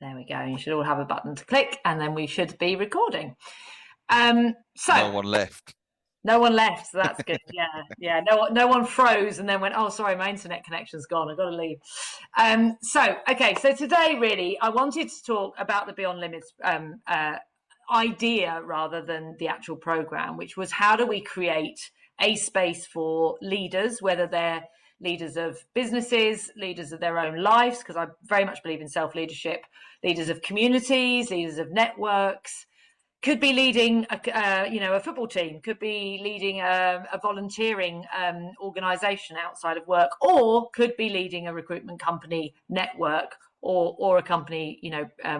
There we go. You should all have a button to click, and then we should be recording. No one left. No one left, so that's good. Yeah. No one froze and then went, oh, sorry, my internet connection's gone. I've got to leave. So today, really, I wanted to talk about the Beyond Limits idea rather than the actual program, which was how do we create a space for leaders, whether they're leaders of businesses, leaders of their own lives, because I very much believe in self-leadership, leaders of communities, leaders of networks, could be leading a football team, could be leading a volunteering organization outside of work, or could be leading a recruitment company network or a company,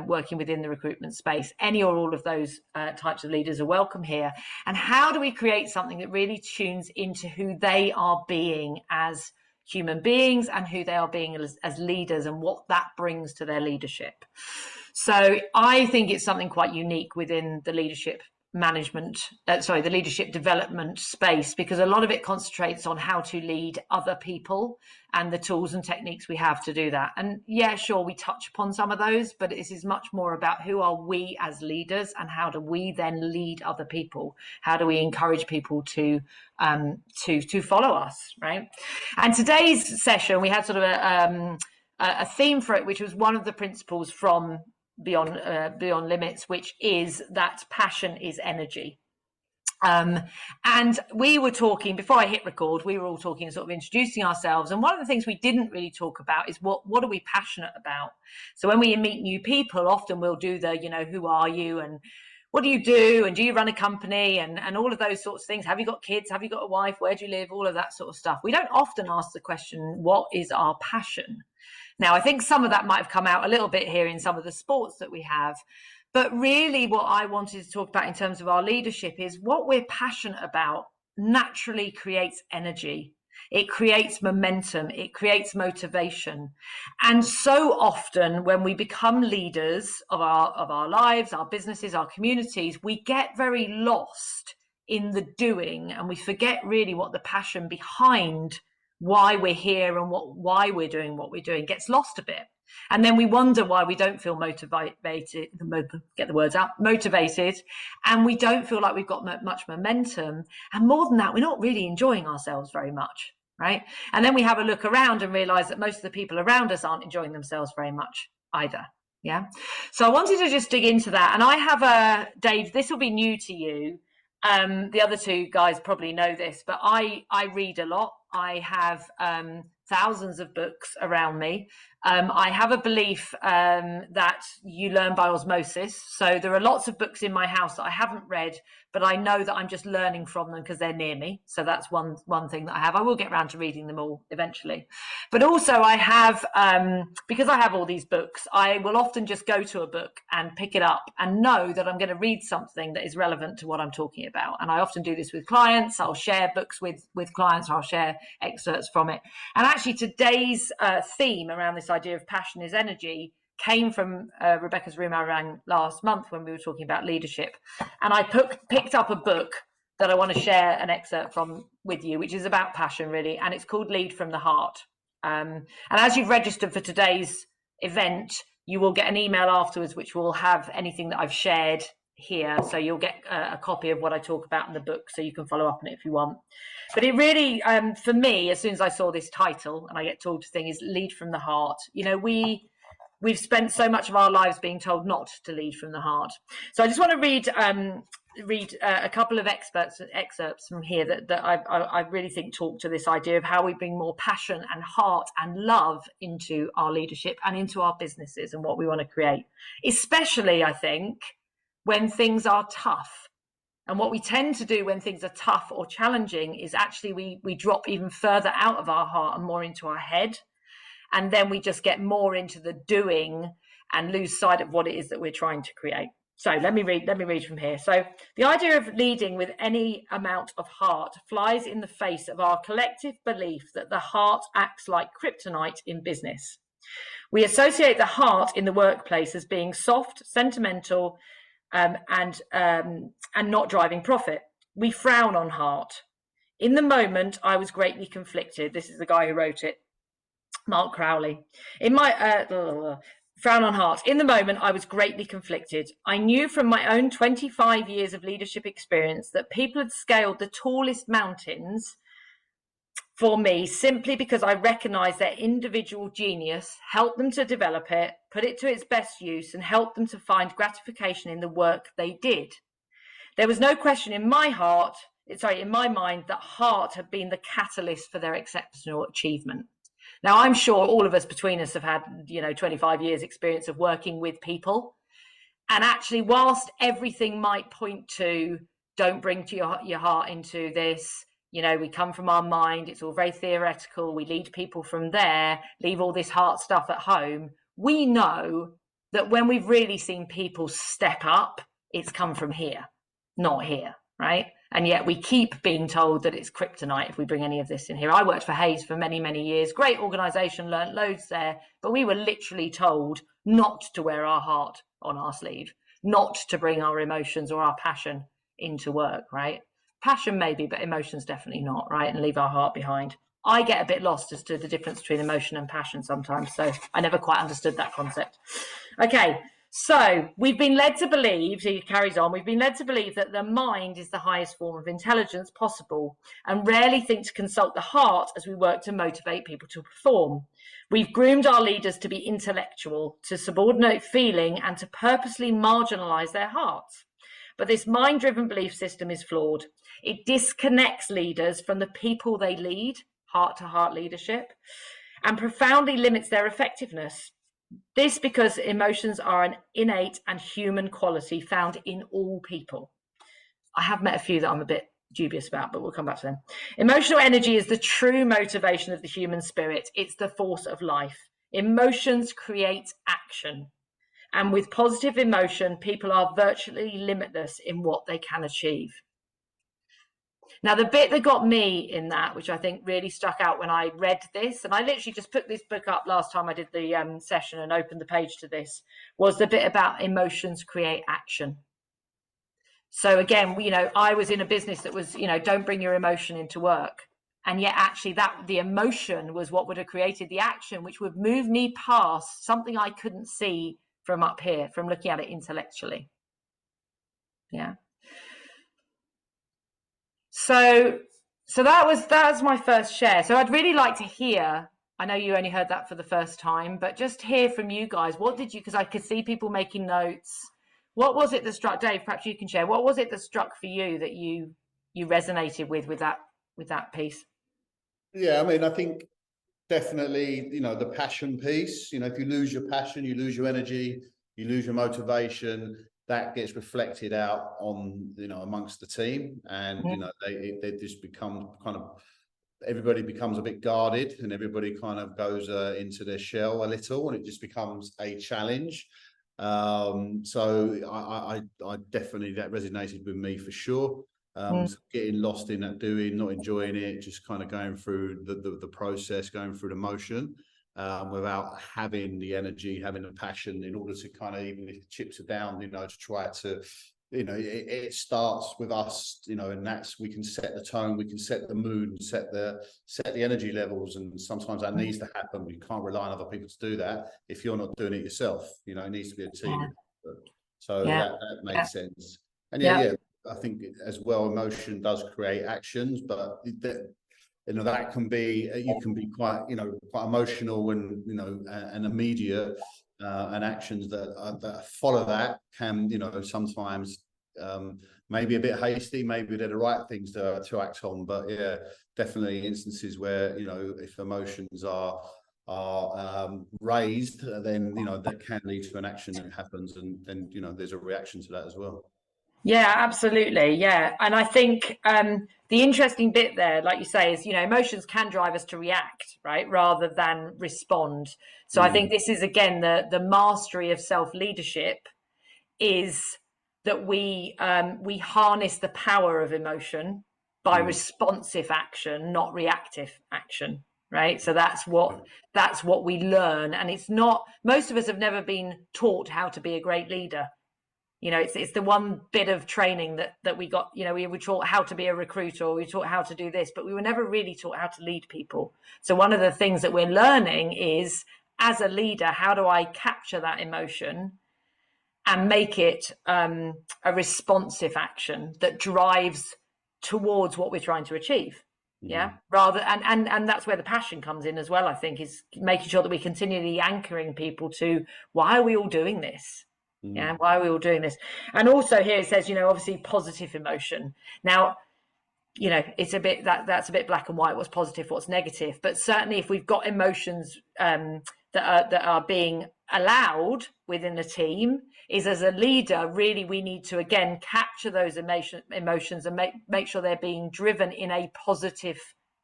working within the recruitment space. Any or all of those types of leaders are welcome here. And how do we create something that really tunes into who they are being as human beings and who they are being as leaders and what that brings to their leadership? So I think it's something quite unique within the leadership the leadership development space, because a lot of it concentrates on how to lead other people and the tools and techniques we have to do that. And yeah, sure, we touch upon some of those, but this is much more about who are we as leaders and how do we then lead other people? How do we encourage people to follow us, right? And today's session, we had sort of a theme for it, which was one of the principles from Beyond Limits, which is that passion is energy. And we were talking, before I hit record, we were all talking, sort of introducing ourselves. And one of the things we didn't really talk about is what are we passionate about? So when we meet new people, often we'll do the, who are you? And what do you do? And do you run a company? And all of those sorts of things. Have you got kids? Have you got a wife? Where do you live? All of that sort of stuff. We don't often ask the question, what is our passion? Now, I think some of that might have come out a little bit here in some of the sports that we have. But really what I wanted to talk about in terms of our leadership is what we're passionate about naturally creates energy. It creates momentum. It creates motivation. And so often when we become leaders of our lives, our businesses, our communities, we get very lost in the doing and we forget really what the passion behind why we're here and why we're doing what we're doing gets lost a bit. And then we wonder why we don't feel motivated, and we don't feel like we've got much momentum. And more than that, we're not really enjoying ourselves very much, right? And then we have a look around and realize that most of the people around us aren't enjoying themselves very much either. Yeah. So I wanted to just dig into that. And I have Dave, this will be new to you. The other two guys probably know this, but I read a lot. I have thousands of books around me. I have a belief that you learn by osmosis. So there are lots of books in my house that I haven't read, but I know that I'm just learning from them because they're near me. So that's one thing that I have. I will get around to reading them all eventually. But also I have, because I have all these books, I will often just go to a book and pick it up and know that I'm going to read something that is relevant to what I'm talking about. And I often do this with clients. I'll share books with clients. I'll share excerpts from it. And actually today's theme around this idea of passion is energy came from Rebecca's room I ran last month when we were talking about leadership. And I picked up a book that I want to share an excerpt from with you, which is about passion really. And it's called Lead from the Heart. And as you've registered for today's event, you will get an email afterwards, which will have anything that I've shared here. So you'll get a copy of what I talk about in the book, so you can follow up on it if you want. But it really, for me, as soon as I saw this title, and I get told to think, is Lead from the Heart. We've spent so much of our lives being told not to lead from the heart. So I just want to read a couple of excerpts from here that I really think talk to this idea of how we bring more passion and heart and love into our leadership and into our businesses and what we want to create, especially, I think, when things are tough. And what we tend to do when things are tough or challenging is actually we drop even further out of our heart and more into our head. And then we just get more into the doing and lose sight of what it is that we're trying to create. So let me read from here. So the idea of leading with any amount of heart flies in the face of our collective belief that the heart acts like kryptonite in business. We associate the heart in the workplace as being soft, sentimental, and not driving profit. We frown on heart. In the moment, I was greatly conflicted. This is the guy who wrote it, Mark Crowley. Frown on heart. In the moment, I was greatly conflicted. I knew from my own 25 years of leadership experience that people had scaled the tallest mountains for me simply because I recognized their individual genius, helped them to develop it, put it to its best use, and helped them to find gratification in the work they did. There was no question in my mind that heart had been the catalyst for their exceptional achievement. Now, I'm sure all of us between us have had, 25 years experience of working with people. And actually, whilst everything might point to don't bring your heart into this, we come from our mind, it's all very theoretical, we lead people from there, leave all this heart stuff at home. We know that when we've really seen people step up, it's come from here, not here, right? And yet we keep being told that it's kryptonite if we bring any of this in here. I worked for Hays for many, many years, great organization, learned loads there, but we were literally told not to wear our heart on our sleeve, not to bring our emotions or our passion into work, right? Passion maybe, but emotions definitely not, right? And leave our heart behind. I get a bit lost as to the difference between emotion and passion sometimes, so I never quite understood that concept. Okay, so we've been led to believe, he carries on, we've been led to believe that the mind is the highest form of intelligence possible and rarely think to consult the heart as we work to motivate people to perform. We've groomed our leaders to be intellectual, to subordinate feeling and to purposely marginalize their hearts. But this mind-driven belief system is flawed. It disconnects leaders from the people they lead, heart-to-heart leadership, and profoundly limits their effectiveness. This because emotions are an innate and human quality found in all people. I have met a few that I'm a bit dubious about, but we'll come back to them. Emotional energy is the true motivation of the human spirit. It's the force of life. Emotions create action. And with positive emotion, people are virtually limitless in what they can achieve. Now, the bit that got me in that, which I think really stuck out when I read this, and I literally just put this book up last time I did the session and opened the page to this, was the bit about emotions create action. So again, I was in a business that was, don't bring your emotion into work. And yet actually the emotion was what would have created the action, which would move me past something I couldn't see from up here, from looking at it intellectually. Yeah. So that's my first share. So I'd really like to hear, I know you only heard that for the first time, but just hear from you guys. What did you, because I could see people making notes. What was it that struck, Dave, perhaps you can share, what was it that struck for you that you resonated with that piece? Yeah, I mean, I think definitely, the passion piece, if you lose your passion, you lose your energy, you lose your motivation, that gets reflected out on, amongst the team. And, they just become everybody becomes a bit guarded and everybody kind of goes into their shell a little, and it just becomes a challenge. So I definitely, that resonated with me for sure. So getting lost in that doing, not enjoying it, just kind of going through the process, going through the motion, without having the energy, having the passion in order to kind of, even if it chips it down, to try to, it starts with us, and that's, we can set the tone, we can set the mood and set the energy levels. And sometimes that needs to happen. We can't rely on other people to do that if you're not doing it yourself. It needs to be a team. Yeah. So that makes sense. And I think as well, emotion does create actions, but that can be, you can be quite emotional and and immediate, and actions that follow that can sometimes maybe a bit hasty, maybe they're the right things to act on. But yeah, definitely instances where if emotions are raised, then that can lead to an action that happens, and then there's a reaction to that as well. Yeah, absolutely. Yeah. And I think the interesting bit there, like you say, is, emotions can drive us to react, right, rather than respond. So I think this is, again, the mastery of self-leadership is that we harness the power of emotion by responsive action, not reactive action, right? So that's what we learn. And it's not, most of us have never been taught how to be a great leader. It's the one bit of training that we got. We were taught how to be a recruiter, or we were taught how to do this, but we were never really taught how to lead people. So one of the things that we're learning is as a leader, how do I capture that emotion and make it a responsive action that drives towards what we're trying to achieve? Yeah, rather, and that's where the passion comes in as well, I think, is making sure that we're continually anchoring people to, why are we all doing this? Yeah, why are we all doing this? And also here it says, obviously positive emotion. Now, it's a bit that's a bit black and white, what's positive, what's negative. But certainly if we've got emotions that are being allowed within a team, is as a leader, really we need to again capture those emotions and make sure they're being driven in a positive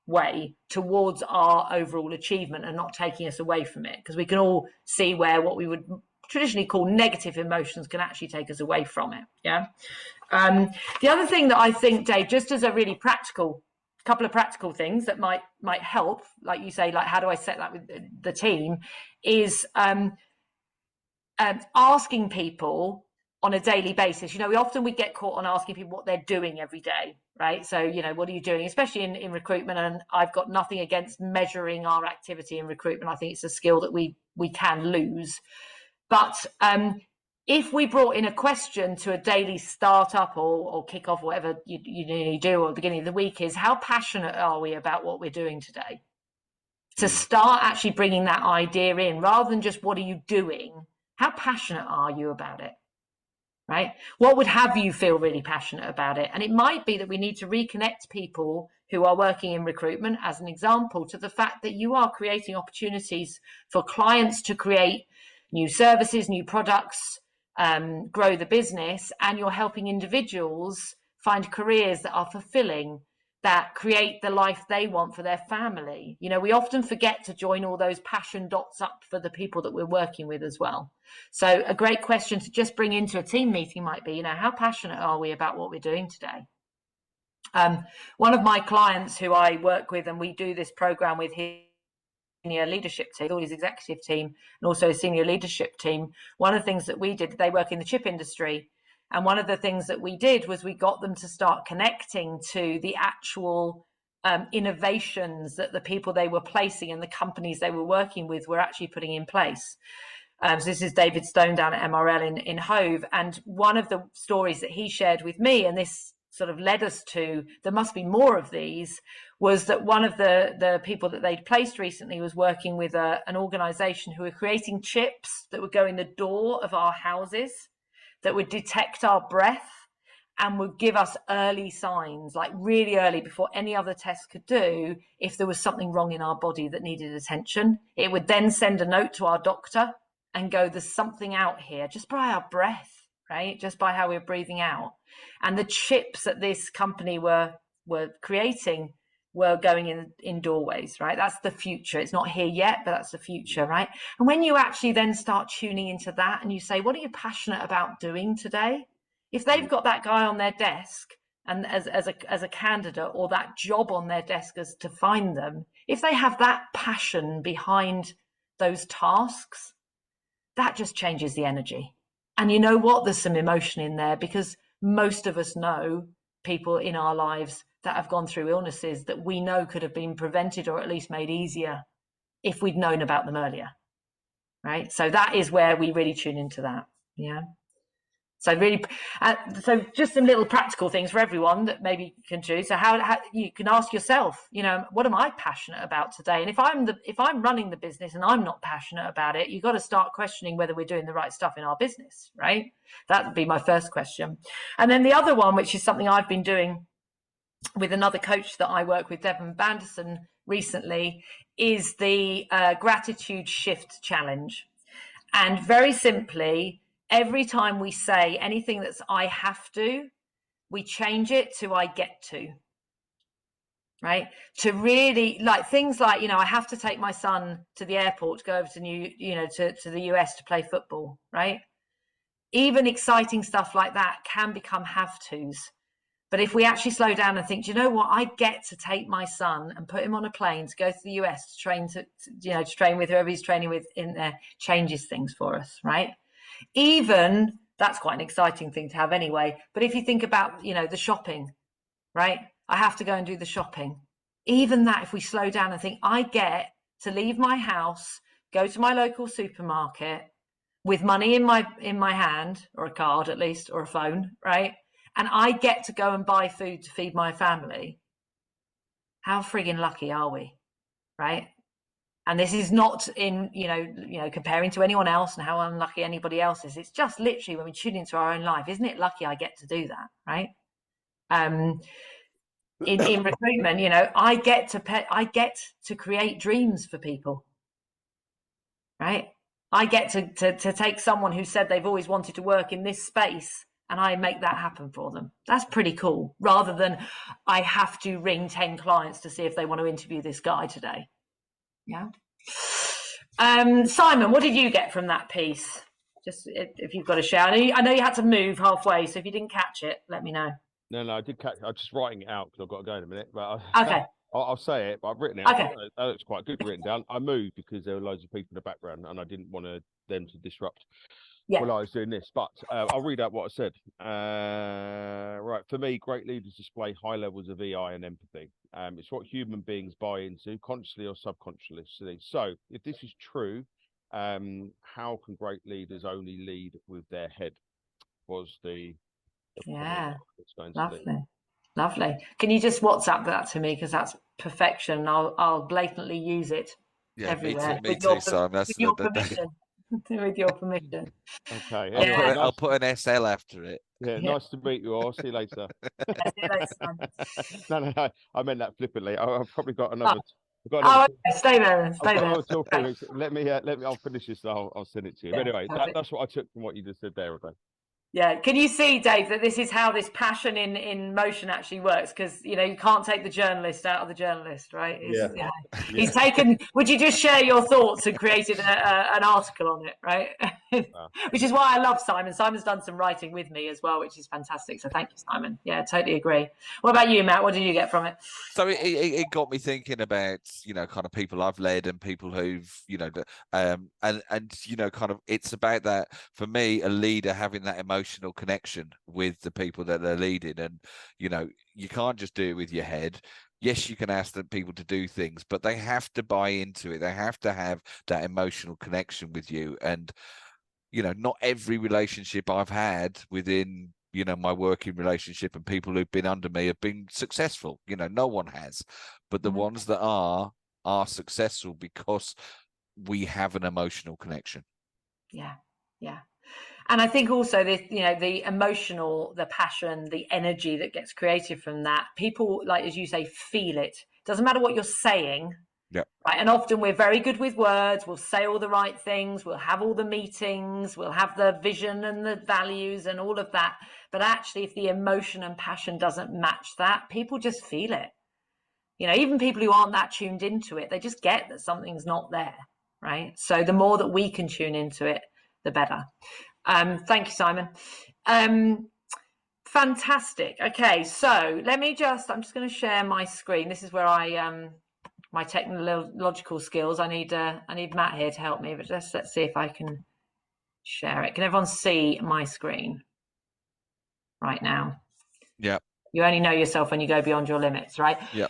way towards our overall achievement and not taking us away from it, because we can all see where what we would traditionally call negative emotions can actually take us away from it. Yeah. The other thing that I think, Dave, just as a really couple of practical things that might help, like you say, like how do I set that with the team, is asking people on a daily basis. We often get caught on asking people what they're doing every day, right? So, what are you doing, especially in recruitment? And I've got nothing against measuring our activity in recruitment. I think it's a skill that we can lose. But if we brought in a question to a daily startup or kickoff, whatever you do, or the beginning of the week, is how passionate are we about what we're doing today? To start actually bringing that idea in, rather than just what are you doing? How passionate are you about it? Right? What would have you feel really passionate about it? And it might be that we need to reconnect people who are working in recruitment, as an example, to the fact that you are creating opportunities for clients to create new services, new products, grow the business, and you're helping individuals find careers that are fulfilling, that create the life they want for their family. We often forget to join all those passion dots up for the people that we're working with as well. So a great question to just bring into a team meeting might be, how passionate are we about what we're doing today? One of my clients who I work with, and we do this program with his senior leadership team, all his executive team, and also his senior leadership team, one of the things that we did, they work in the chip industry. And one of the things that we did was we got them to start connecting to the actual innovations that the people they were placing and the companies they were working with were actually putting in place. So this is David Stone down at MRL in Hove. And one of the stories that he shared with me, and this sort of led us to, there must be more of these, was that one of the people that they'd placed recently was working with an organization who were creating chips that would go in the door of our houses, that would detect our breath and would give us early signs, like really early, before any other test could do, if there was something wrong in our body that needed attention. It would then send a note to our doctor and go, there's something out here, just by our breath, right? Just by how we're breathing out. And the chips that this company were creating were going in doorways, right? That's the future. It's not here yet, but that's the future, right? And when you actually then start tuning into that and you say, what are you passionate about doing today? If they've got that guy on their desk and as a candidate, or that job on their desk as to find them, if they have that passion behind those tasks, that just changes the energy. And you know what? There's some emotion in there, because most of us know people in our lives that have gone through illnesses that we know could have been prevented or at least made easier if we'd known about them earlier, right? So that is where we really tune into that. Yeah. So really, so just some little practical things for everyone that maybe you can do. So how you can ask yourself, what am I passionate about today? And if I'm running the business and I'm not passionate about it, you've got to start questioning whether we're doing the right stuff in our business, right? That would be my first question. And then the other one, which is something I've been doing with another coach that I work with, Devon Banderson, recently, is the gratitude shift challenge. And very simply, every time we say anything that's I have to, we change it to I get to, right? To really, like things like, I have to take my son to the airport to go over to to the US to play football, right? Even exciting stuff like that can become have tos. But if we actually slow down and think, do you know what, I get to take my son and put him on a plane to go to the US to train to train with whoever he's training with in there, changes things for us, right? Even that's quite an exciting thing to have anyway. But if you think about, the shopping, right? I have to go and do the shopping. Even that, if we slow down and think, I get to leave my house, go to my local supermarket with money in my hand, or a card at least, or a phone, right? And I get to go and buy food to feed my family. How friggin' lucky are we, right? And this is not in, comparing to anyone else and how unlucky anybody else is. It's just literally when we tune into our own life, isn't it lucky I get to do that, right? In recruitment, I get to create dreams for people, right? I get to take someone who said they've always wanted to work in this space, and I make that happen for them. That's pretty cool, rather than I have to ring 10 clients to see if they want to interview this guy today. Yeah. Simon, what did you get from that piece? Just if you've got a share. I know you had to move halfway, so if you didn't catch it, let me know. No, I did catch. I'm just writing it out because I've got to go in a minute. But okay. I'll say it, but I've written it. Okay. It's quite good written down. I moved because there were loads of people in the background, and I didn't want them to disrupt while I was doing this. But I'll read out what I said. Right. For me, great leaders display high levels of EI and empathy. It's what human beings buy into, consciously or subconsciously. So, if this is true, how can great leaders only lead with their head? Was the Lovely. Can you just WhatsApp that to me, because that's perfection. I'll blatantly use it everywhere. Me too, Simon. With your permission. With your permission. Okay. Anyway, I'll put an SL after it. Yeah, nice to meet you all. See you later. See you later. No. I meant that flippantly. I've probably got another. Okay. Stay there. Let me. I'll finish this. I'll send it to you. But anyway, that's what I took from what you just said there, okay? Yeah, can you see, Dave, that this is how this passion in motion actually works? Because you can't take the journalist out of the journalist, right? He's taken. Would you just share your thoughts and created an article on it, right? Which is why I love Simon. Simon's done some writing with me as well, which is fantastic. So thank you, Simon. Yeah, totally agree. What about you, Matt? What did you get from it? So it got me thinking about kind of people I've led and people who've and kind of it's about that for me, a leader having that emotional connection with the people that they're leading, and you can't just do it with your head. Yes, you can ask the people to do things, but they have to buy into it. They have to have that emotional connection with you. And not every relationship I've had within my working relationship and people who've been under me have been successful. No one has, but the ones that are successful because we have an emotional connection. Yeah. And I think also the emotional, the passion, the energy that gets created from that, people, like, as you say, feel it. Doesn't matter what you're saying. Yeah. Right. And often we're very good with words. We'll say all the right things. We'll have all the meetings. We'll have the vision and the values and all of that. But actually, if the emotion and passion doesn't match that, people just feel it. Even people who aren't that tuned into it, they just get that something's not there. Right. So the more that we can tune into it, the better. Thank you, Simon. Fantastic. Okay. So I'm just going to share my screen. This is where my technological skills. I need Matt here to help me, but let's see if I can share it. Can everyone see my screen right now? Yeah. You only know yourself when you go beyond your limits, right? Yeah.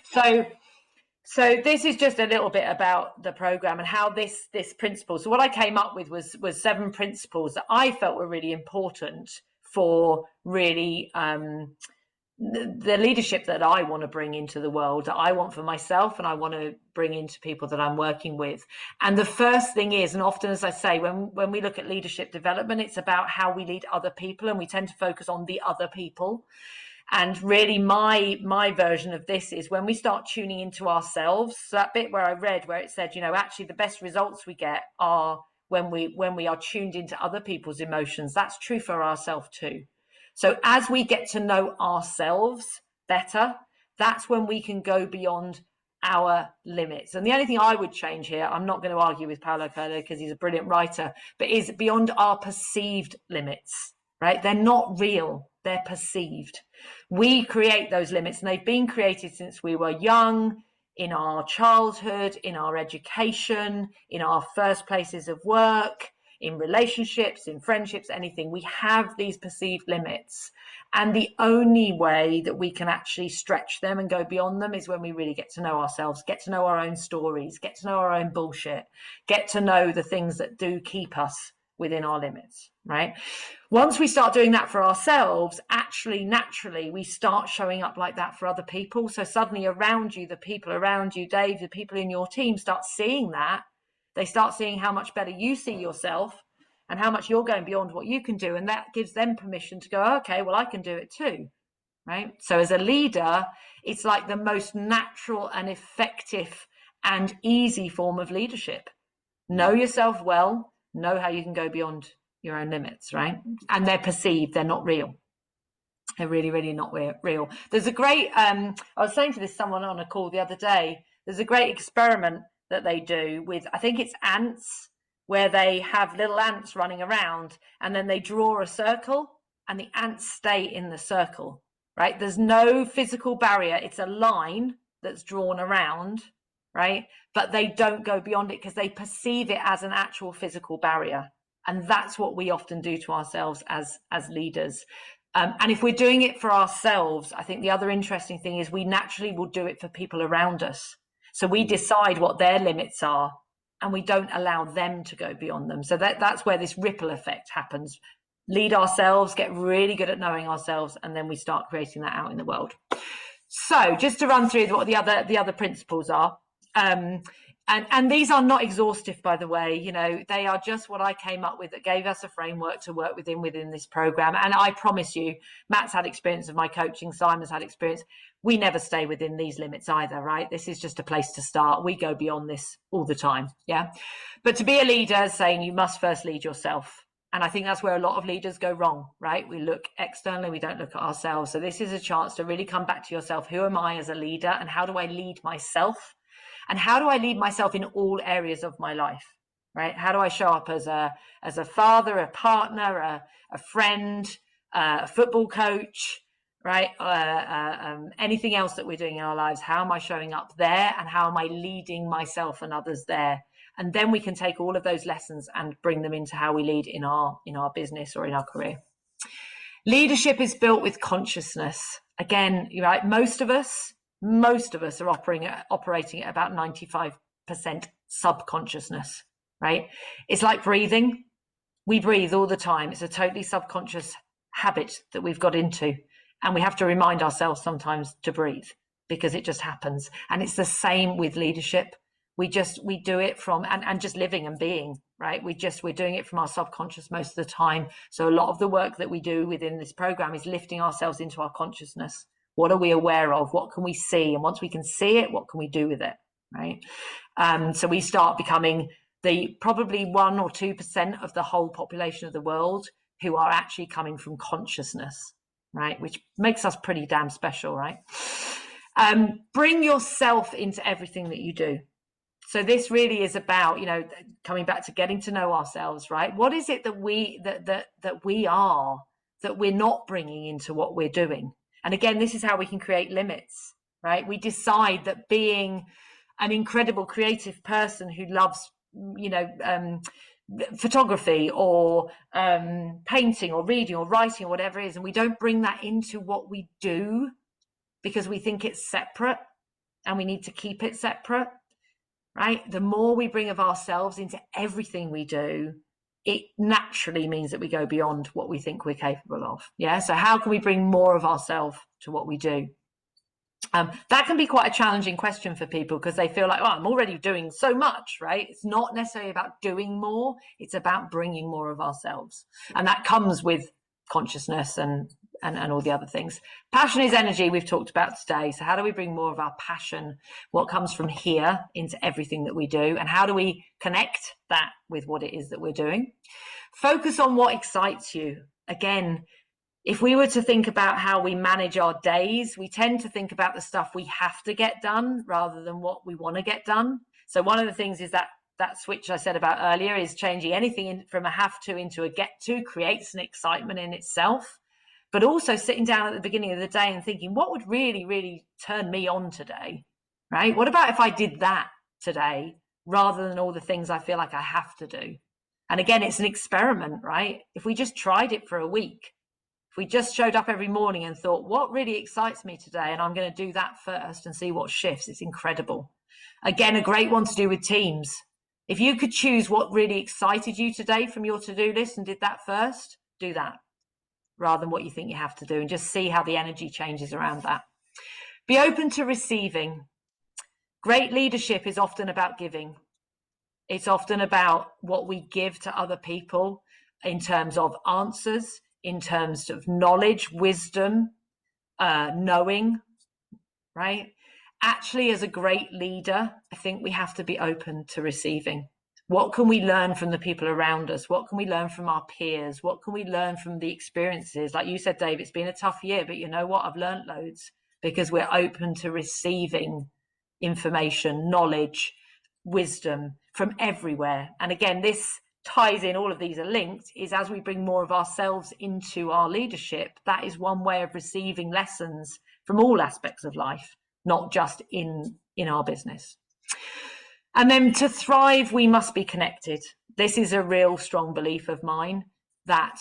So this is just a little bit about the program and how this principle. So what I came up with was 7 principles that I felt were really important for really the leadership that I want to bring into the world, that I want for myself and I want to bring into people that I'm working with. And the first thing is, and often, as I say, when we look at leadership development, it's about how we lead other people, and we tend to focus on the other people. And really my version of this is when we start tuning into ourselves. So that bit where I read where it said, actually the best results we get are when we are tuned into other people's emotions. That's true for ourselves too. So as we get to know ourselves better, that's when we can go beyond our limits. And the only thing I would change here, I'm not going to argue with Paulo Coelho because he's a brilliant writer, but is beyond our perceived limits, right? They're not real, they're perceived. We create those limits, and they've been created since we were young, in our childhood, in our education, in our first places of work, in relationships, in friendships, anything. We have these perceived limits. And the only way that we can actually stretch them and go beyond them is when we really get to know ourselves, get to know our own stories, get to know our own bullshit, get to know the things that do keep us within our limits, right? Once we start doing that for ourselves, actually, naturally, we start showing up like that for other people. So suddenly around you, the people around you, Dave, the people in your team start seeing that. They start seeing how much better you see yourself and how much you're going beyond what you can do. And that gives them permission to go, okay, well, I can do it too, right? So as a leader, it's like the most natural and effective and easy form of leadership. Know yourself well, know how you can go beyond your own limits, right? And they're perceived, they're not real. They're really, really not real. There's a great, I was saying to someone on a call the other day, there's a great experiment that they do with, I think it's ants, where they have little ants running around and then they draw a circle and the ants stay in the circle, right? There's no physical barrier. It's a line that's drawn around, right? But they don't go beyond it because they perceive it as an actual physical barrier. And that's what we often do to ourselves as leaders. And if we're doing it for ourselves, I think the other interesting thing is we naturally will do it for people around us. So we decide what their limits are and we don't allow them to go beyond them. So that's where this ripple effect happens. Lead ourselves, get really good at knowing ourselves, and then we start creating that out in the world. So just to run through what the other principles are. And these are not exhaustive, by the way. You know, they are just what I came up with that gave us a framework to work within this program. And I promise you, Matt's had experience of my coaching, Simon's had experience. We never stay within these limits either, right? This is just a place to start. We go beyond this all the time, yeah? But to be a leader, saying you must first lead yourself. And I think that's where a lot of leaders go wrong, right? We look externally, we don't look at ourselves. So this is a chance to really come back to yourself. Who am I as a leader, and how do I lead myself? And how do I lead myself in all areas of my life, right? How do I show up as a father, a partner, a friend, a football coach, right? Anything else that we're doing in our lives? How am I showing up there, and how am I leading myself and others there? And then we can take all of those lessons and bring them into how we lead in our business or in our career. Leadership is built with consciousness. Again, right? Most of us are operating at about 95% subconsciousness, right? It's like breathing. We breathe all the time. It's a totally subconscious habit that we've got into. And we have to remind ourselves sometimes to breathe because it just happens. And it's the same with leadership. We do it from, and just living and being, right? We're doing it from our subconscious most of the time. So a lot of the work that we do within this program is lifting ourselves into our consciousness. What are we aware of? What can we see? And once we can see it, what can we do with it, right? So we start becoming the probably 1 or 2% of the whole population of the world who are actually coming from consciousness, right? Which makes us pretty damn special, right? Bring yourself into everything that you do. So this really is about, coming back to getting to know ourselves, right? What is it that we are that we're not bringing into what we're doing? And again, this is how we can create limits, right? We decide that being an incredible creative person who loves, photography or painting or reading or writing or whatever it is, and we don't bring that into what we do because we think it's separate and we need to keep it separate, right? The more we bring of ourselves into everything we do, it naturally means that we go beyond what we think we're capable of. Yeah. So how can we bring more of ourselves to what we do? That can be quite a challenging question for people because they feel like, oh, I'm already doing so much, right? It's not necessarily about doing more. It's about bringing more of ourselves. And that comes with consciousness and all the other things. Passion is energy, we've talked about today. So how do we bring more of our passion, what comes from here, into everything that we do? And how do we connect that with what it is that we're doing? Focus on what excites you. Again, if we were to think about how we manage our days, we tend to think about the stuff we have to get done rather than what we want to get done. So one of the things is that switch I said about earlier is changing anything from a have to into a get to creates an excitement in itself. But also sitting down at the beginning of the day and thinking, what would really, really turn me on today, right? What about if I did that today rather than all the things I feel like I have to do? And again, it's an experiment, right? If we just tried it for a week, if we just showed up every morning and thought, what really excites me today? And I'm going to do that first and see what shifts. It's incredible. Again, a great one to do with teams. If you could choose what really excited you today from your to-do list and did that first, do that rather than what you think you have to do, and just see how the energy changes around that. Be open to receiving. Great leadership is often about giving. It's often about what we give to other people in terms of answers, in terms of knowledge, wisdom, knowing, right? Actually, as a great leader, I think we have to be open to receiving. What can we learn from the people around us? What can we learn from our peers? What can we learn from the experiences? Like you said, Dave, it's been a tough year, but you know what? I've learned loads because we're open to receiving information, knowledge, wisdom from everywhere. And again, this ties in, all of these are linked, is as we bring more of ourselves into our leadership, that is one way of receiving lessons from all aspects of life, not just in our business. And then to thrive, we must be connected. This is a real strong belief of mine that,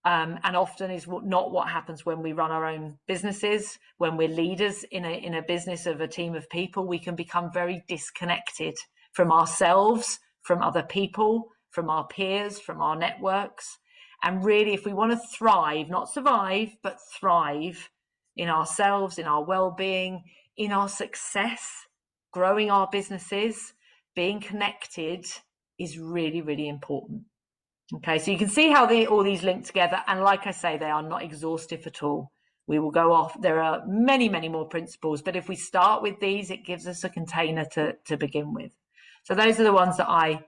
and often is not what happens when we run our own businesses. When we're leaders in a business of a team of people, we can become very disconnected from ourselves, from other people, from our peers, from our networks. And really, if we want to thrive, not survive, but thrive in ourselves, in our well-being, in our success, growing our businesses, being connected is really, really important. Okay, so you can see how all these link together. And like I say, they are not exhaustive at all. We will go off. There are many, many more principles. But if we start with these, it gives us a container to begin with. So those are the ones that I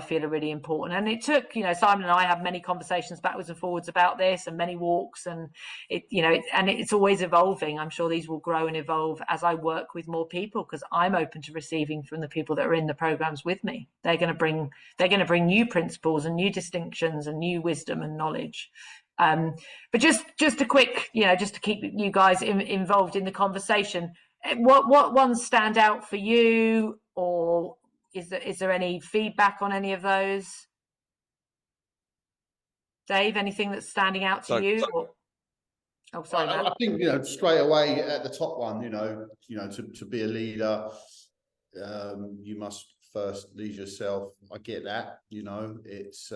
feel are really important. And it took, Simon and I have many conversations backwards and forwards about this, and many walks, and it's always evolving. I'm sure these will grow and evolve as I work with more people, because I'm open to receiving from the people that are in the programs with me. They're going to bring new principles and new distinctions and new wisdom and knowledge. But just a quick, just to keep you guys involved in the conversation, what ones stand out for you, or is there any feedback on any of those? Dave, anything that's standing out to you? Oh, sorry, Matt. I think, straight away at the top one, to be a leader, you must first lead yourself. I get that, it's,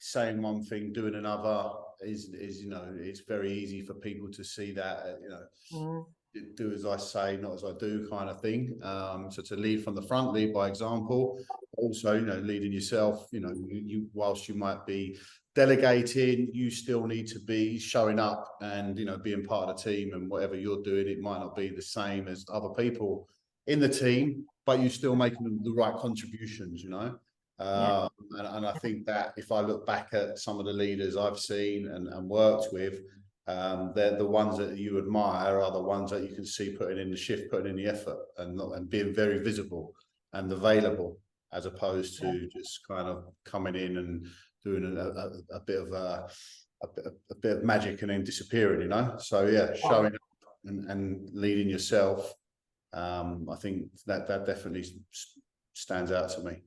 saying one thing, doing another is it's very easy for people to see that, do as I say, not as I do kind of thing. So to lead from the front, lead by example. Also, leading yourself, you whilst you might be delegating, you still need to be showing up and, being part of the team, and whatever you're doing, it might not be the same as other people in the team, but you're still making the right contributions, Yeah. And I think that if I look back at some of the leaders I've seen and worked with, they're the ones that you admire are the ones that you can see putting in the shift, putting in the effort, and being very visible and available, as opposed to just kind of coming in and doing a bit of magic and then disappearing, So yeah, showing up and leading yourself. I think that definitely stands out to me.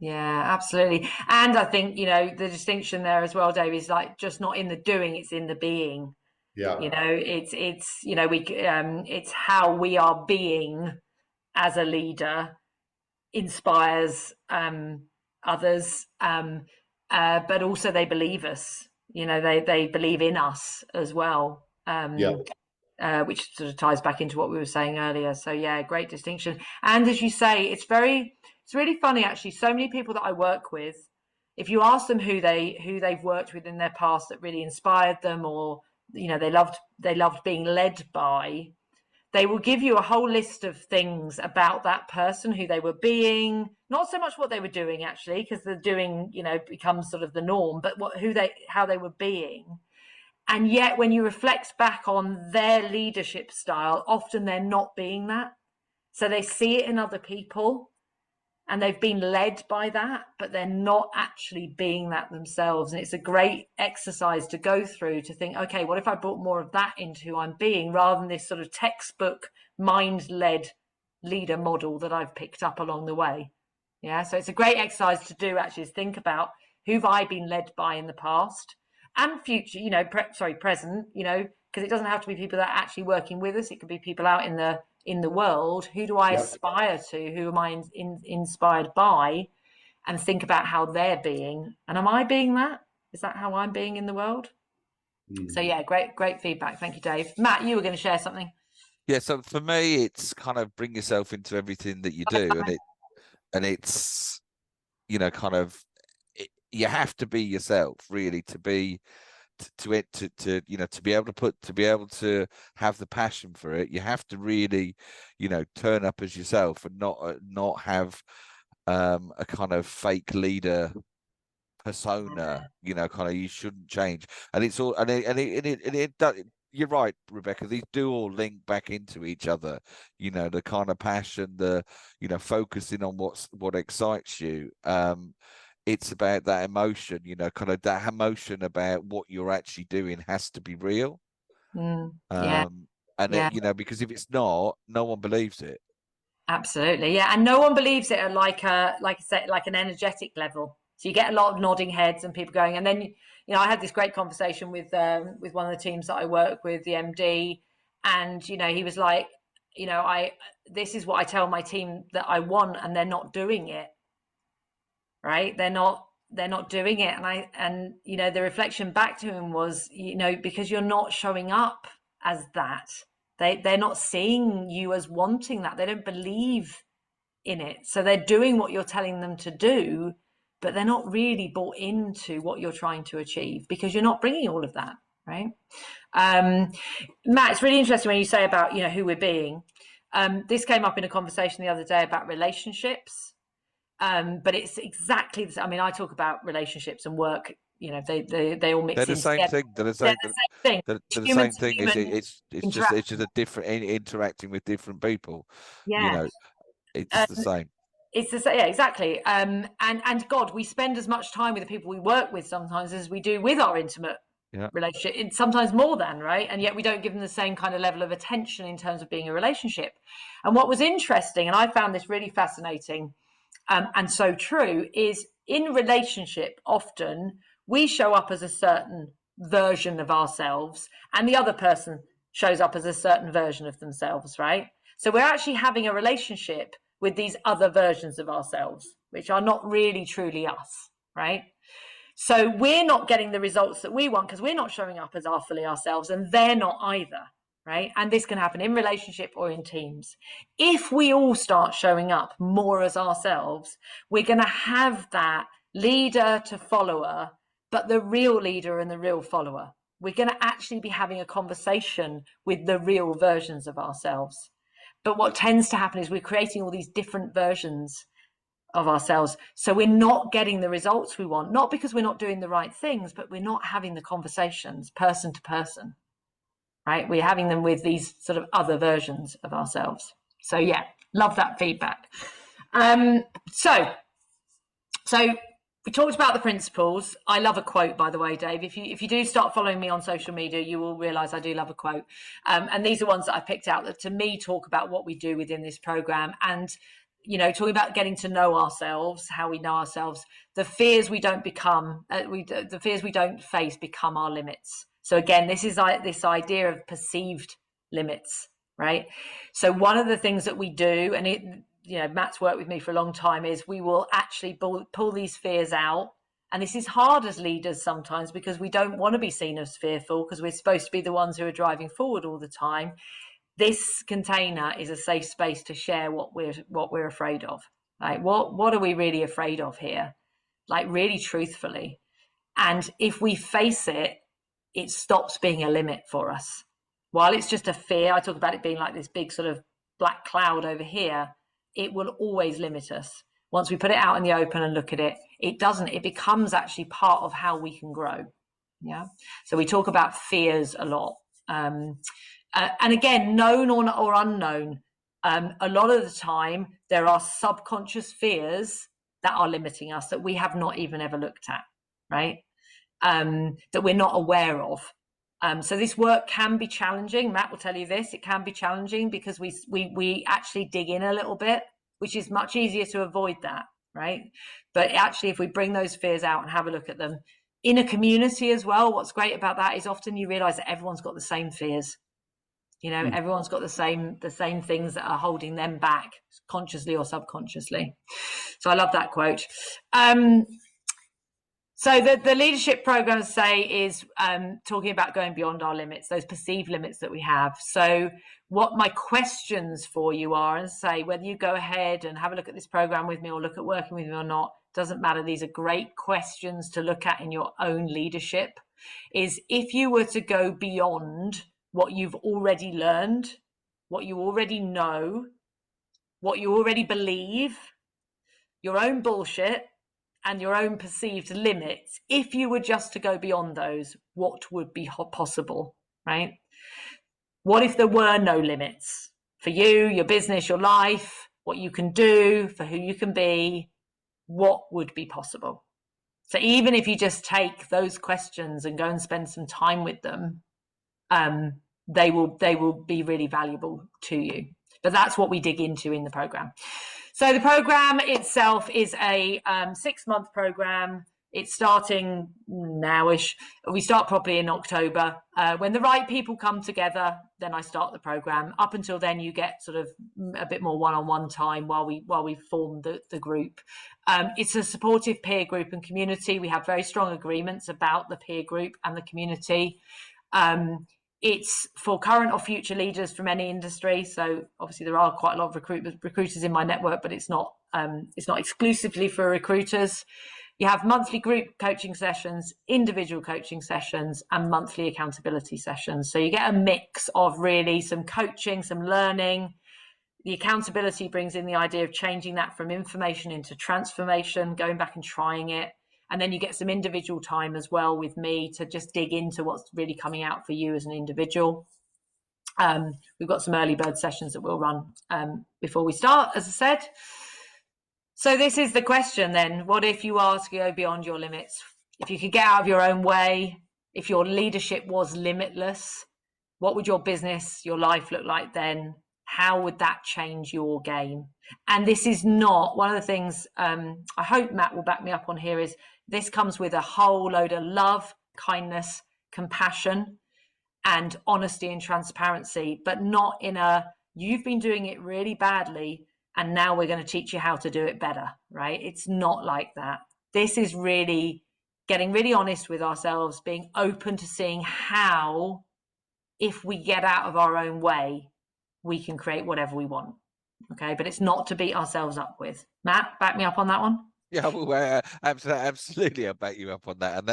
Yeah, absolutely. And I think, the distinction there as well, Dave, is like just not in the doing, it's in the being. Yeah. It's how we are being as a leader inspires others, but also they believe us. They believe in us as well. Which sort of ties back into what we were saying earlier. So yeah, great distinction. And as you say, it's really funny actually. So many people that I work with, if you ask them who they've worked with in their past that really inspired them, or they loved being led by, they will give you a whole list of things about that person, who they were being, not so much what they were doing actually, because the doing becomes sort of the norm, but how they were being. And yet when you reflect back on their leadership style, often they're not being that. So they see it in other people and they've been led by that, but they're not actually being that themselves. And it's a great exercise to go through to think, okay, what if I brought more of that into who I'm being, rather than this sort of textbook mind-led leader model that I've picked up along the way? Yeah, so it's a great exercise to do, actually, is think about who've I been led by in the past and future, you know, present, you know, because it doesn't have to be people that are actually working with us. It could be people out in the world. Who do I aspire to? Who am I inspired by? And think about how they're being. And am I being that? Is that how I'm being in the world? So yeah, great feedback. Thank you, Dave. Matt, you were going to share something. Yeah, so for me, it's kind of bring yourself into everything that you do, and it's, you know, kind of, you have to be yourself, really, to be to you know, to be able to have the passion for it. You have to really, you know, turn up as yourself and not have a kind of fake leader persona, you know, kind of, you shouldn't change. And it's all, and it does. You're right, Rebecca. These do all link back into each other. You know, the kind of passion, the, you know, focusing on what excites you. It's about that emotion, you know, kind of that emotion about what you're actually doing has to be real. Yeah. And yeah. It, you know, because if it's not, no one believes it. Absolutely, yeah, and no one believes it at like an energetic level. So you get a lot of nodding heads and people going, and then, you know, I had this great conversation with one of the teams that I work with, the MD, and, you know, he was like, you know, this is what I tell my team that I want, and they're not doing it. Right? They're not doing it, and you know, the reflection back to him was, you know, because you're not showing up as that. They're not seeing you as wanting that. They don't believe in it. So they're doing what you're telling them to do, but they're not really bought into what you're trying to achieve because you're not bringing all of that, right? Matt, it's really interesting when you say about, you know, who we're being. This came up in a conversation the other day about relationships. But it's exactly the same. I mean, I talk about relationships and work, you know, they all mix They're the in same together. thing. They're the same thing. They're the same thing. It's just a different, interacting with different people. Yeah. You know, it's the same. It's the same. Yeah, exactly. And God, we spend as much time with the people we work with sometimes as we do with our intimate relationship. It's sometimes more than, right? And yet we don't give them the same kind of level of attention in terms of being a relationship. And what was interesting, and I found this really fascinating, and so true, is in relationship, often we show up as a certain version of ourselves and the other person shows up as a certain version of themselves, right? So we're actually having a relationship with these other versions of ourselves, which are not really truly us, right? So we're not getting the results that we want because we're not showing up as our fully ourselves, and they're not either. Right? And this can happen in relationship or in teams. If we all start showing up more as ourselves, we're going to have that leader to follower, but the real leader and the real follower. We're going to actually be having a conversation with the real versions of ourselves. But what tends to happen is we're creating all these different versions of ourselves. So we're not getting the results we want, not because we're not doing the right things, but we're not having the conversations person to person. Right? We're having them with these sort of other versions of ourselves. So yeah, love that feedback. So we talked about the principles. I love a quote, by the way, Dave. If you do start following me on social media, you will realize I do love a quote. And these are ones that I picked out that to me talk about what we do within this program. And, you know, talking about getting to know ourselves, how we know ourselves, the fears we don't become, the fears we don't face become our limits. So again, this is like this idea of perceived limits, right? So one of the things that we do, and it, you know, Matt's worked with me for a long time, is we will actually pull these fears out. And this is hard as leaders sometimes because we don't want to be seen as fearful because we're supposed to be the ones who are driving forward all the time. This container is a safe space to share what we're afraid of. Like what are we really afraid of here? Like really truthfully. And if we face it, it stops being a limit for us. While it's just a fear, I talk about it being like this big sort of black cloud over here, it will always limit us. Once we put it out in the open and look at it, it doesn't. It becomes actually part of how we can grow. Yeah. So we talk about fears a lot. And again, known or unknown, a lot of the time there are subconscious fears that are limiting us that we have not even ever looked at, right? That we're not aware of. So this work can be challenging. Matt will tell you this. It can be challenging because we actually dig in a little bit, which is much easier to avoid that, right? But actually, if we bring those fears out and have a look at them in a community as well, what's great about that is often you realize that everyone's got the same fears. You know, everyone's got the same things that are holding them back, consciously or subconsciously. So I love that quote. So the leadership program, say, is talking about going beyond our limits, those perceived limits that we have. So what my questions for you are, and say, whether you go ahead and have a look at this program with me or look at working with me or not, doesn't matter. These are great questions to look at in your own leadership. Is if you were to go beyond what you've already learned, what you already know, what you already believe, your own bullshit and your own perceived limits, if you were just to go beyond those, what would be possible, right? What if there were no limits for you, your business, your life, what you can do, for who you can be? What would be possible? So even if you just take those questions and go and spend some time with them, they will be really valuable to you. But that's what we dig into in the program. So the program itself is a 6-month program. It's starting nowish. We start properly in October. When the right people come together, then I start the program. Up until then, you get sort of a bit more one-on-one time while we form the group. It's a supportive peer group and community. We have very strong agreements about the peer group and the community. It's for current or future leaders from any industry. So obviously there are quite a lot of recruiters in my network, but it's not exclusively for recruiters. You have monthly group coaching sessions, individual coaching sessions, and monthly accountability sessions. So you get a mix of really some coaching, some learning. The accountability brings in the idea of changing that from information into transformation, going back and trying it. And then you get some individual time as well with me to just dig into what's really coming out for you as an individual. We've got some early bird sessions that we'll run before we start, as I said. So this is the question then. What if you are to go beyond your limits? If you could get out of your own way, if your leadership was limitless, what would your business, your life look like then? How would that change your game? And this is not one of the things I hope Matt will back me up on here is this comes with a whole load of love, kindness, compassion, and honesty and transparency, but not in a, you've been doing it really badly and now we're going to teach you how to do it better, right? It's not like that. This is really getting really honest with ourselves, being open to seeing how, if we get out of our own way, we can create whatever we want. Okay, but it's not to beat ourselves up with. Matt, back me up on that one. Yeah, well, absolutely, I'll back you up on that, and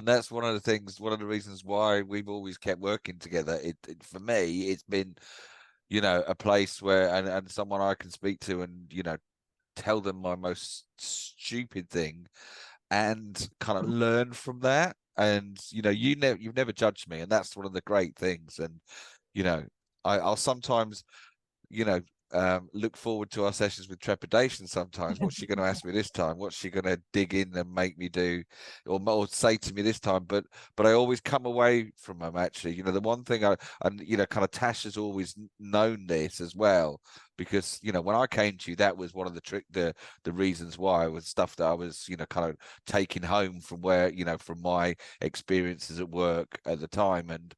that's one of the things, one of the reasons why we've always kept working together. It for me, it's been, you know, a place where and someone I can speak to and, you know, tell them my most stupid thing, and kind of learn from that. And you know, you've never judged me, and that's one of the great things. And you know, I'll sometimes, you know, look forward to our sessions with trepidation sometimes. What's she going to ask me this time? What's she going to dig in and make me do or say to me this time? But I always come away from them, actually. You know, the one thing and you know, kind of Tash has always known this as well, because, you know, when I came to you, that was one of the reasons why, was stuff that I was, you know, kind of taking home from where, you know, from my experiences at work at the time. And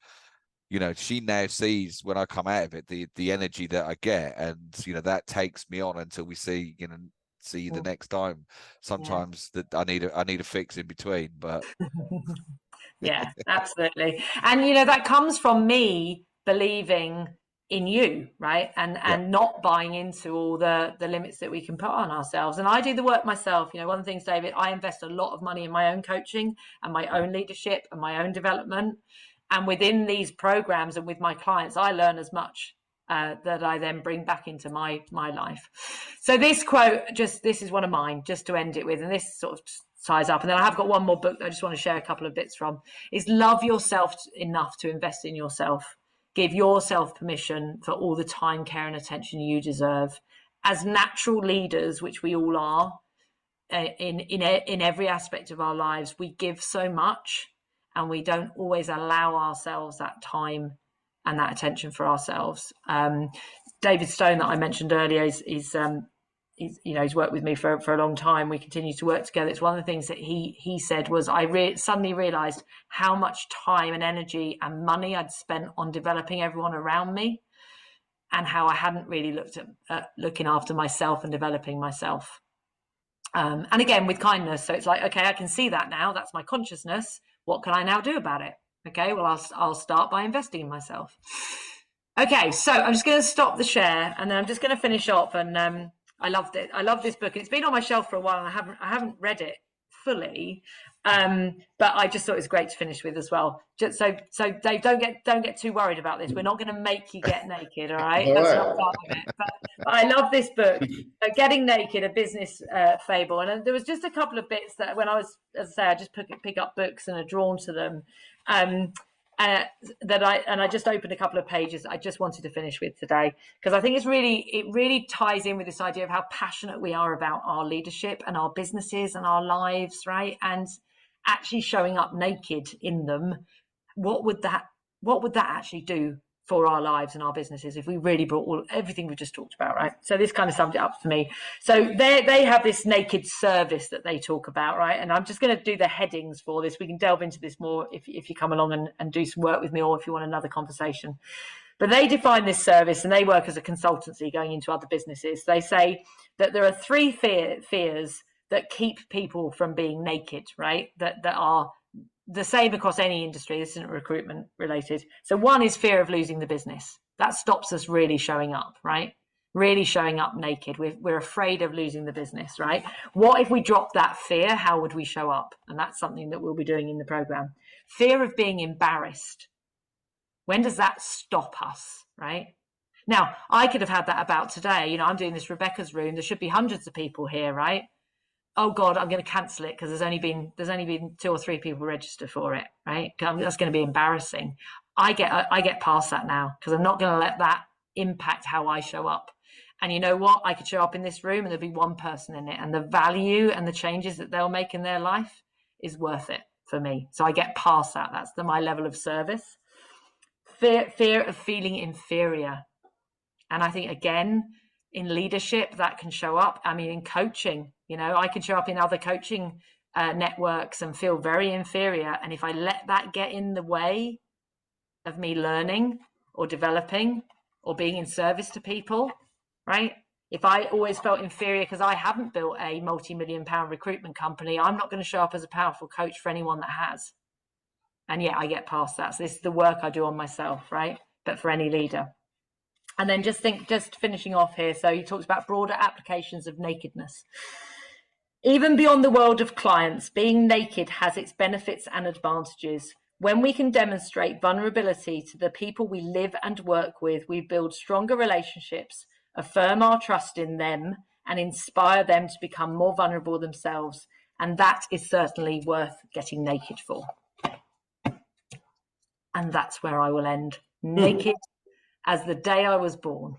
you know, she now sees when I come out of it, the energy that I get, and you know, that takes me on until we see you the next time. Sometimes that I need a fix in between, but yeah, absolutely. And you know, that comes from me believing in you, right? And not buying into all the limits that we can put on ourselves. And I do the work myself. You know, one of the things, David, I invest a lot of money in my own coaching and my own leadership and my own development. And within these programs and with my clients, I learn as much that I then bring back into my life. So this quote, this is one of mine, just to end it with, and this sort of ties up. And then I have got one more book that I just want to share a couple of bits from, is love yourself enough to invest in yourself. Give yourself permission for all the time, care, and attention you deserve. As natural leaders, which we all are, in every aspect of our lives, we give so much. And we don't always allow ourselves that time and that attention for ourselves. David Stone, that I mentioned earlier, is he's worked with me for a long time. We continue to work together. It's one of the things that he said was, I suddenly realized how much time and energy and money I'd spent on developing everyone around me, and how I hadn't really looked at looking after myself and developing myself. And again, with kindness. So it's like, okay, I can see that now. That's my consciousness. What can I now do about it? Okay, well, I'll start by investing in myself. Okay, so I'm just going to stop the share, and then I'm just going to finish off. And I loved it. I love this book. It's been on my shelf for a while, and I haven't read it fully, but I just thought it was great to finish with as well. Just so Dave, don't get too worried about this. We're not going to make you get naked, all right? All That's right. not part of it. But I love this book, Getting Naked: A Business Fable. And there was just a couple of bits that when I was, as I say, I just pick up books and are drawn to them. I just opened a couple of pages I just wanted to finish with today, because I think it really ties in with this idea of how passionate we are about our leadership and our businesses and our lives, right? And actually showing up naked in them. What would that actually do for our lives and our businesses if we really brought everything we just talked about, right? So this kind of summed it up for me. So they have this naked service that they talk about, right? And I'm just going to do the headings for this. We can delve into this more if you come along and do some work with me, or if you want another conversation. But they define this service, and they work as a consultancy going into other businesses. They say that there are three fears that keep people from being naked, right? That are the same across any industry. This isn't recruitment related. So one is fear of losing the business. That stops us really showing up, right? Really showing up naked. We're afraid of losing the business, right? What if we drop that fear? How would we show up? And that's something that we'll be doing in the program. Fear of being embarrassed. When does that stop us, right? Now, I could have had that about today. I'm doing this Rebecca's room. There should be hundreds of people here, right? Oh God, I'm going to cancel it because there's only been 2 or 3 people register for it, right? That's going to be embarrassing. I get past that now, because I'm not going to let that impact how I show up. And you know what? I could show up in this room and there'll be one person in it, and the value and the changes that they'll make in their life is worth it for me. So I get past that. That's my level of service. Fear of feeling inferior. And I think, again, in leadership, that can show up. I mean, in coaching, I can show up in other coaching networks and feel very inferior. And if I let that get in the way of me learning or developing or being in service to people, right? If I always felt inferior because I haven't built a multi-million-pound recruitment company, I'm not going to show up as a powerful coach for anyone that has. And yet I get past that. So this is the work I do on myself, right? But for any leader. And then just finishing off here. So he talks about broader applications of nakedness. Even beyond the world of clients, being naked has its benefits and advantages. When we can demonstrate vulnerability to the people we live and work with, we build stronger relationships, affirm our trust in them, and inspire them to become more vulnerable themselves. And that is certainly worth getting naked for. And that's where I will end. Naked as the day I was born.